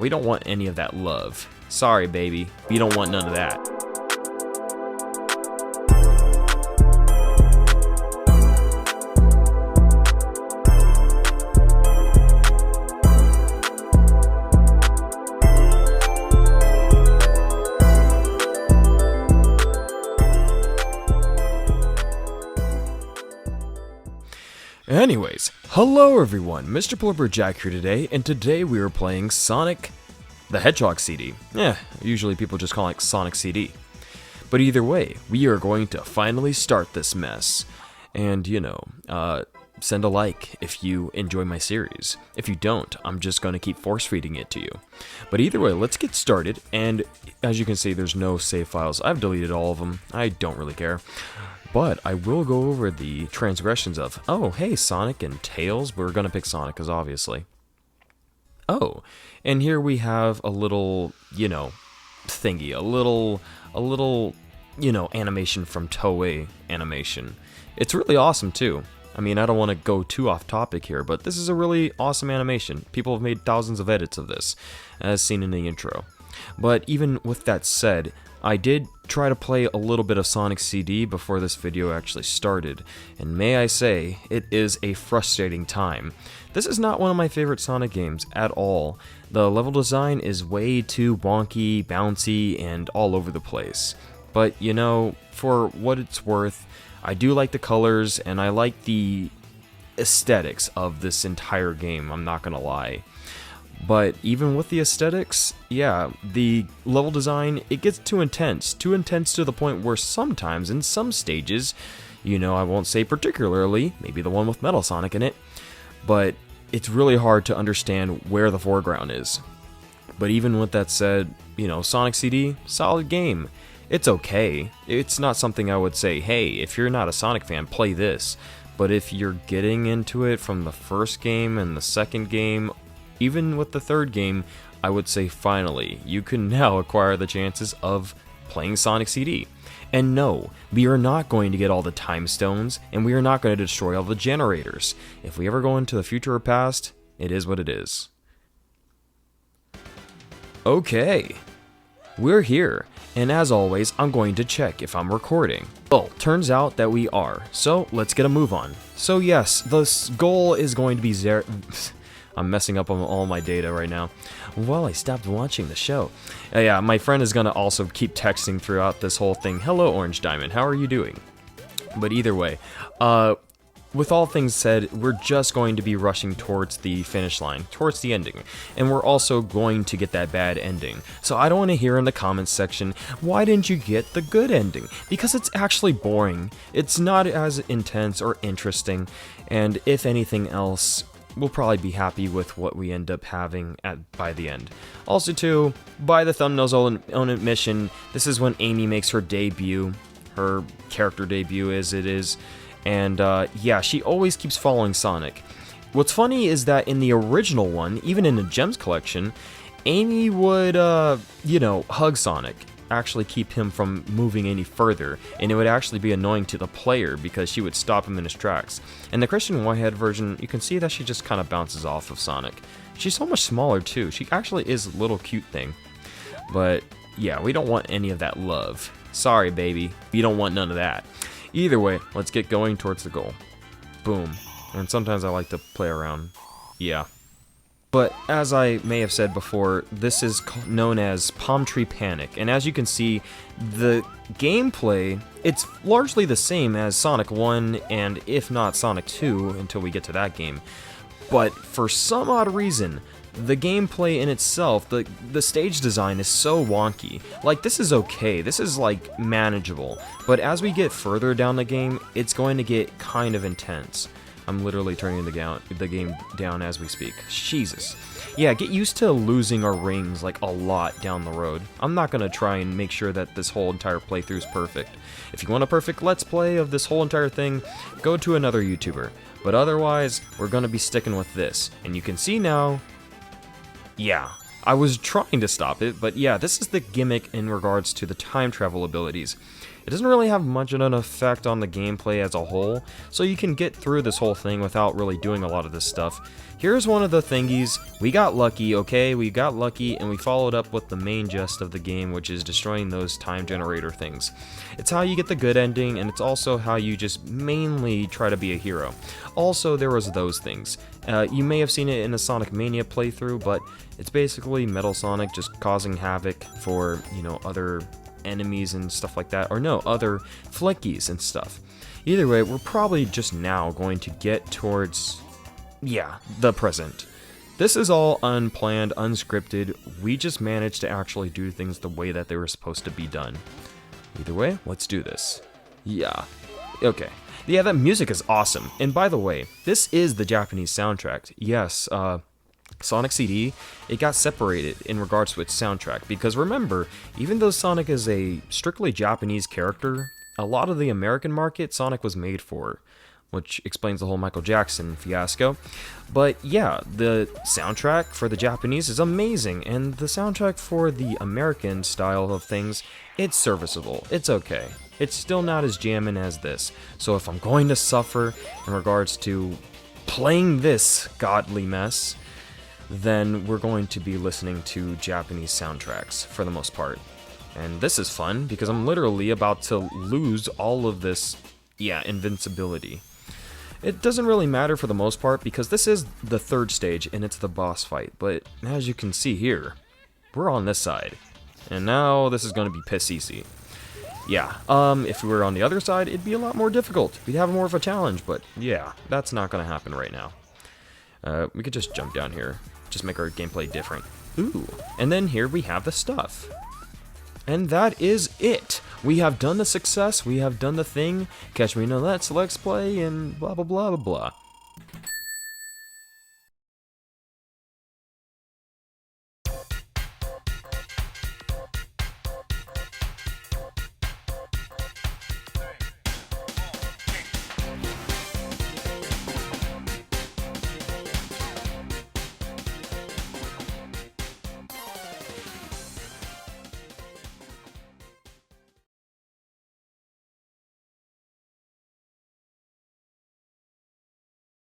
We don't want any of that love. Sorry, baby. We don't want none of that. Anyways, hello everyone, MrPBJ here today, and today we are playing Sonic the Hedgehog CD. Usually people just call it Sonic CD. But either way, we are going to finally start this mess. And, send a like if you enjoy my series. If you don't, I'm just going to keep force-feeding it to you. But either way, let's get started, and as you can see, there's no save files. I've deleted all of them. I don't really care. But I will go over the transgressions of, oh, hey, Sonic and Tails. We're going to pick Sonic, because obviously. Oh, and here we have a little, thingy. A little, animation from Toei Animation. It's really awesome, too. I mean, I don't want to go too off topic here, but this is a really awesome animation. People have made thousands of edits of this, as seen in the intro. But even with that said, I did try to play a little bit of Sonic CD before this video actually started, and may I say, it is a frustrating time. This is not one of my favorite Sonic games at all. The level design is way too wonky, bouncy, and all over the place. But, for what it's worth, I do like the colors, and I like the aesthetics of this entire game, I'm not gonna lie. But even with the aesthetics, yeah, the level design, it gets too intense to the point where sometimes, in some stages, I won't say particularly, maybe the one with Metal Sonic in it, but it's really hard to understand where the foreground is. But even with that said, Sonic CD, solid game. It's okay. It's not something I would say, hey, if you're not a Sonic fan, play this. But if you're getting into it from the first game and the second game, even with the third game, I would say finally, you can now acquire the chances of playing Sonic CD. And no, we are not going to get all the time stones, and we are not going to destroy all the generators. If we ever go into the future or past, it is what it is. Okay, we're here, and as always, I'm going to check if I'm recording. Well, turns out that we are, so let's get a move on. So yes, the goal is going to be zero. I'm messing up on all my data right now. Well, I stopped watching the show. Yeah, my friend is going to also keep texting throughout this whole thing. Hello, Orange Diamond. How are you doing? But either way, with all things said, we're just going to be rushing towards the finish line, towards the ending. And we're also going to get that bad ending. So I don't want to hear in the comments section, why didn't you get the good ending? Because it's actually boring. It's not as intense or interesting. And if anything else, we'll probably be happy with what we end up having by the end. Also too, by the thumbnail's own admission, this is when Amy makes her debut, her character debut as it is, and yeah, she always keeps following Sonic. What's funny is that in the original one, even in the Gems collection, Amy would, hug Sonic, actually keep him from moving any further, and it would actually be annoying to the player because she would stop him in his tracks. In the Christian Whitehead version, you can see that she just kind of bounces off of Sonic. She's so much smaller too. She actually is a little cute thing. But yeah, we don't want any of that love. Sorry, baby. We don't want none of that. Either way, let's get going towards the goal. Boom. And sometimes I like to play around. Yeah. But as I may have said before, this is known as Palm Tree Panic, and as you can see, the gameplay, it's largely the same as Sonic 1, and if not Sonic 2, until we get to that game. But for some odd reason, the gameplay in itself, the stage design is so wonky. Like, this is okay, this is like manageable, but as we get further down the game, it's going to get kind of intense. I'm literally turning the game down as we speak. Jesus. Yeah, get used to losing our rings like a lot down the road. I'm not going to try and make sure that this whole entire playthrough is perfect. If you want a perfect let's play of this whole entire thing, go to another YouTuber. But otherwise, we're going to be sticking with this. And you can see now, yeah, I was trying to stop it, but yeah, this is the gimmick in regards to the time travel abilities. It doesn't really have much of an effect on the gameplay as a whole, so you can get through this whole thing without really doing a lot of this stuff. Here's one of the thingies. We got lucky, okay? We got lucky, and we followed up with the main gist of the game, which is destroying those time generator things. It's how you get the good ending, and it's also how you just mainly try to be a hero. Also, there was those things. You may have seen it in a Sonic Mania playthrough, but it's basically Metal Sonic just causing havoc for, you know, other enemies and stuff like that, or no, other flickies and stuff. Either way, we're probably just now going to get towards, yeah, the present. This is all unplanned, unscripted. We just managed to actually do things the way that they were supposed to be done. Either way, let's do this. Yeah. Okay. Yeah, that music is awesome. And by the way, this is the Japanese soundtrack. Yes, Sonic CD, it got separated in regards to its soundtrack, because remember, even though Sonic is a strictly Japanese character, a lot of the American market Sonic was made for, which explains the whole Michael Jackson fiasco. But yeah, the soundtrack for the Japanese is amazing, and the soundtrack for the American style of things, it's serviceable, it's okay. It's still not as jamming as this, so if I'm going to suffer in regards to playing this godly mess, then we're going to be listening to Japanese soundtracks for the most part. And this is fun, because I'm literally about to lose all of this, yeah, invincibility. It doesn't really matter for the most part, because this is the third stage, and it's the boss fight, but as you can see here, we're on this side. And now this is going to be piss easy. Yeah, if we were on the other side, it'd be a lot more difficult. We'd have more of a challenge, but yeah, that's not going to happen right now. We could just jump down here. Just make our gameplay different. Ooh, and then here we have the stuff. And that is it. We have done the success, we have done the thing. Catch me in the let's play, and blah blah blah blah blah.